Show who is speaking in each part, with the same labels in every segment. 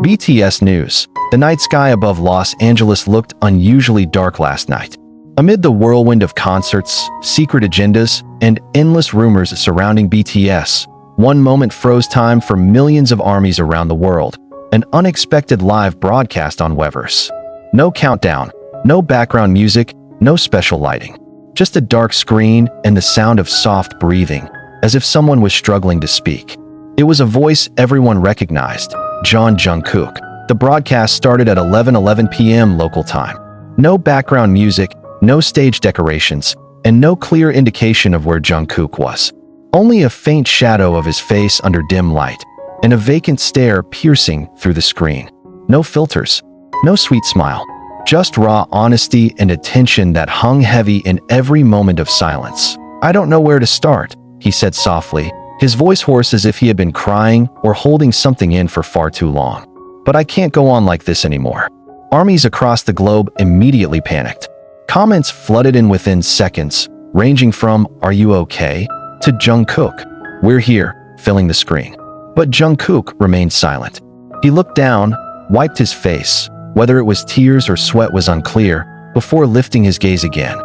Speaker 1: BTS News. The night sky above Los Angeles looked unusually dark last night. Amid the whirlwind of concerts, secret agendas, and endless rumors surrounding BTS, one moment froze time for millions of armies around the world. An unexpected live broadcast on Weverse. No countdown, no background music, no special lighting. Just a dark screen and the sound of soft breathing, as if someone was struggling to speak. It was a voice everyone recognized, Jungkook. The broadcast started at 11:11 p.m. local time. No background music, no stage decorations, and no clear indication of where Jungkook was. Only a faint shadow of his face under dim light, and a vacant stare piercing through the screen. No filters, no sweet smile. Just raw honesty and attention that hung heavy in every moment of silence. "I don't know where to start," he said softly, his voice hoarse as if he had been crying or holding something in for far too long. "But I can't go on like this anymore." Armies across the globe immediately panicked. Comments flooded in within seconds, ranging from "Are you okay?" to "Jungkook, we're here," filling the screen. But Jungkook remained silent. He looked down, wiped his face, whether it was tears or sweat was unclear, before lifting his gaze again.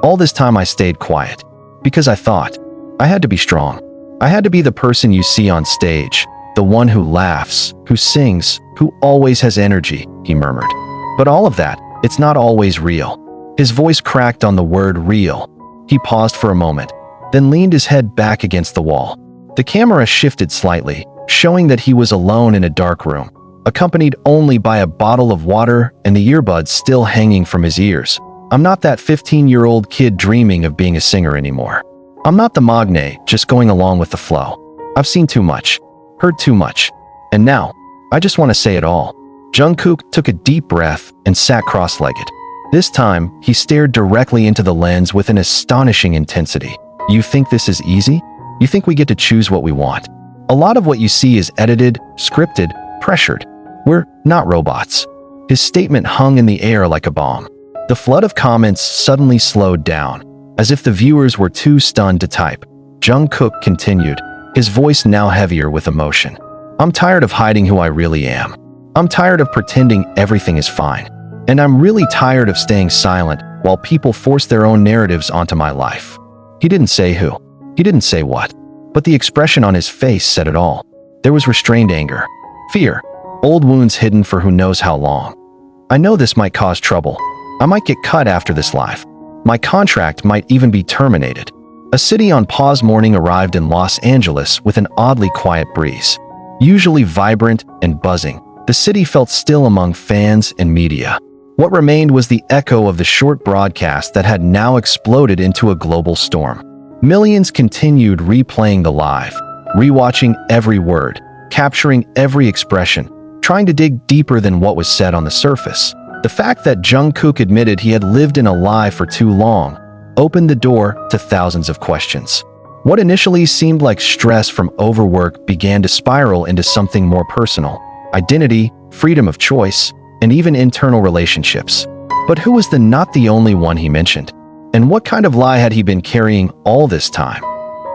Speaker 1: All this time I stayed quiet, because I thought, I had to be strong. I had to be the person you see on stage, the one who laughs, who sings, who always has energy, he murmured. But all of that, it's not always real. His voice cracked on the word real. He paused for a moment, then leaned his head back against the wall. The camera shifted slightly, showing that he was alone in a dark room, accompanied only by a bottle of water and the earbuds still hanging from his ears. I'm not that 15-year-old kid dreaming of being a singer anymore. I'm not the magne just going along with the flow. I've seen too much, heard too much, and now, I just want to say it all. Jungkook took a deep breath and sat cross-legged. This time, he stared directly into the lens with an astonishing intensity. "You think this is easy? You think we get to choose what we want? A lot of what you see is edited, scripted, pressured. We're not robots." His statement hung in the air like a bomb. The flood of comments suddenly slowed down, as if the viewers were too stunned to type. Jungkook continued, his voice now heavier with emotion. "I'm tired of hiding who I really am. I'm tired of pretending everything is fine. And I'm really tired of staying silent while people force their own narratives onto my life." He didn't say who. He didn't say what. But the expression on his face said it all. There was restrained anger, fear, old wounds hidden for who knows how long. "I know this might cause trouble. I might get cut after this live. My contract might even be terminated." A city on pause morning arrived in Los Angeles with an oddly quiet breeze. Usually vibrant and buzzing, the city felt still among fans and media. What remained was the echo of the short broadcast that had now exploded into a global storm. Millions continued replaying the live, rewatching every word, capturing every expression, trying to dig deeper than what was said on the surface. The fact that Jungkook admitted he had lived in a lie for too long opened the door to thousands of questions. What initially seemed like stress from overwork began to spiral into something more personal: identity, freedom of choice, and even internal relationships. But who was not the only one he mentioned? And what kind of lie had he been carrying all this time?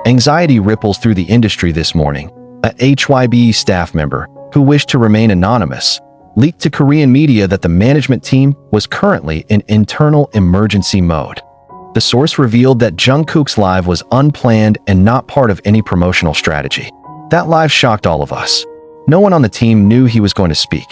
Speaker 1: Anxiety ripples through the industry this morning. A HYBE staff member, who wished to remain anonymous, leaked to Korean media that the management team was currently in internal emergency mode. The source revealed that Jungkook's live was unplanned and not part of any promotional strategy. That live shocked all of us. No one on the team knew he was going to speak,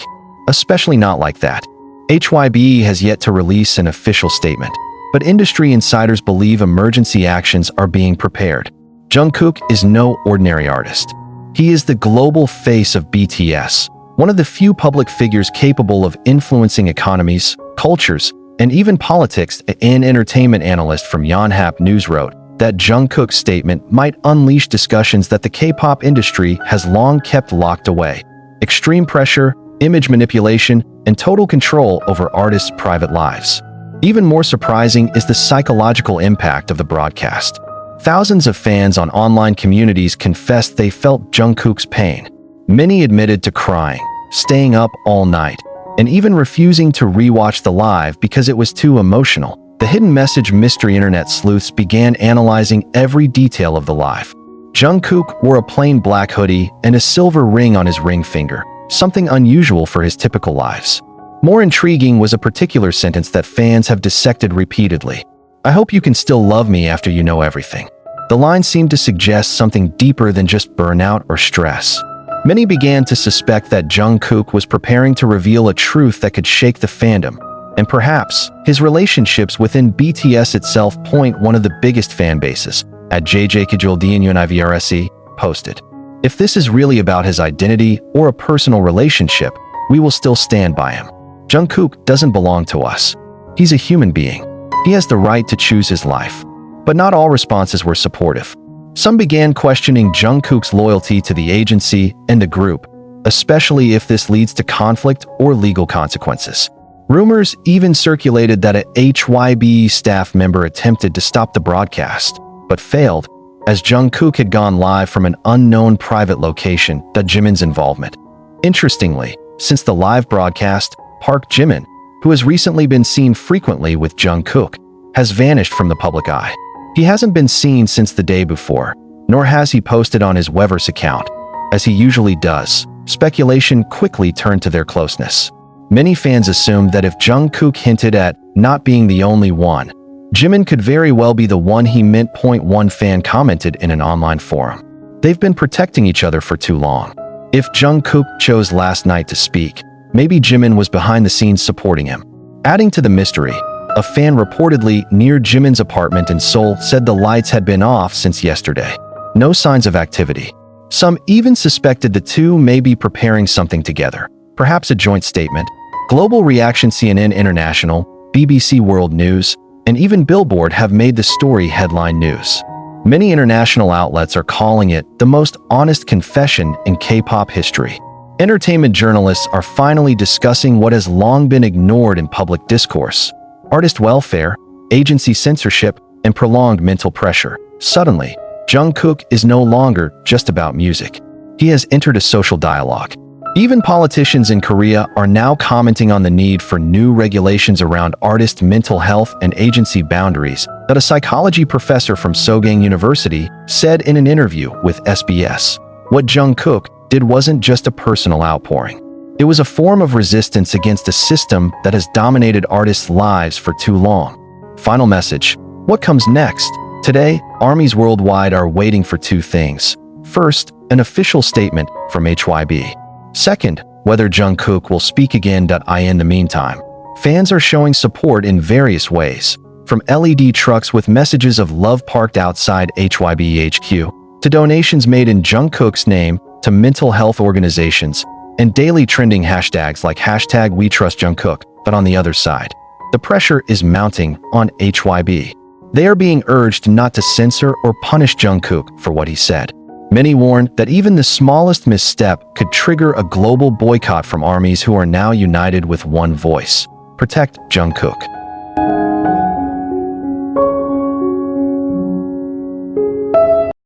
Speaker 1: especially not like that. HYBE has yet to release an official statement, but industry insiders believe emergency actions are being prepared. Jungkook is no ordinary artist. He is the global face of BTS, one of the few public figures capable of influencing economies, cultures, and even politics. An entertainment analyst from Yonhap News wrote that Jungkook's statement might unleash discussions that the K-pop industry has long kept locked away. Extreme pressure, image manipulation, and total control over artists' private lives. Even more surprising is the psychological impact of the broadcast. Thousands of fans on online communities confessed they felt Jungkook's pain. Many admitted to crying, staying up all night, and even refusing to rewatch the live because it was too emotional. The hidden message mystery internet sleuths began analyzing every detail of the live. Jungkook wore a plain black hoodie and a silver ring on his ring finger, something unusual for his typical lives. More intriguing was a particular sentence that fans have dissected repeatedly. "I hope you can still love me after you know everything." The line seemed to suggest something deeper than just burnout or stress. Many began to suspect that Jungkook was preparing to reveal a truth that could shake the fandom, and perhaps his relationships within BTS itself point one of the biggest fan bases, at JJKJULDNUNIVRSE, posted. If this is really about his identity or a personal relationship, we will still stand by him. Jungkook doesn't belong to us. He's a human being. He has the right to choose his life. But not all responses were supportive. Some began questioning Jungkook's loyalty to the agency and the group, especially if this leads to conflict or legal consequences. Rumors even circulated that a HYBE staff member attempted to stop the broadcast, but failed, as Jungkook had gone live from an unknown private location due to Jimin's involvement. Interestingly, since the live broadcast, Park Jimin, who has recently been seen frequently with Jungkook, has vanished from the public eye. He hasn't been seen since the day before, nor has he posted on his Weverse account. As he usually does, speculation quickly turned to their closeness. Many fans assumed that if Jungkook hinted at not being the only one, Jimin could very well be the one he meant. One fan commented in an online forum. "They've been protecting each other for too long. If Jungkook chose last night to speak, maybe Jimin was behind the scenes supporting him." Adding to the mystery, a fan reportedly near Jimin's apartment in Seoul said the lights had been off since yesterday. No signs of activity. Some even suspected the two may be preparing something together, perhaps a joint statement. Global reaction CNN International, BBC World News, and even Billboard have made the story headline news. Many international outlets are calling it the most honest confession in K-pop history. Entertainment journalists are finally discussing what has long been ignored in public discourse: artist welfare, agency censorship, and prolonged mental pressure. Suddenly, Jungkook is no longer just about music. He has entered a social dialogue. Even politicians in Korea are now commenting on the need for new regulations around artist mental health and agency boundaries that a psychology professor from Sogang University said in an interview with SBS. What Jungkook did wasn't just a personal outpouring. It was a form of resistance against a system that has dominated artists' lives for too long. Final message. What comes next? Today, armies worldwide are waiting for two things. First, an official statement from HYB. Second, whether Jungkook will speak again. In the meantime, fans are showing support in various ways, from LED trucks with messages of love parked outside HYB HQ, to donations made in Jungkook's name, to mental health organizations, and daily trending hashtags like #WeTrustJungkook. But on the other side, the pressure is mounting on HYB. They are being urged not to censor or punish Jungkook for what he said. Many warned that even the smallest misstep could trigger a global boycott from armies who are now united with one voice: protect Jungkook.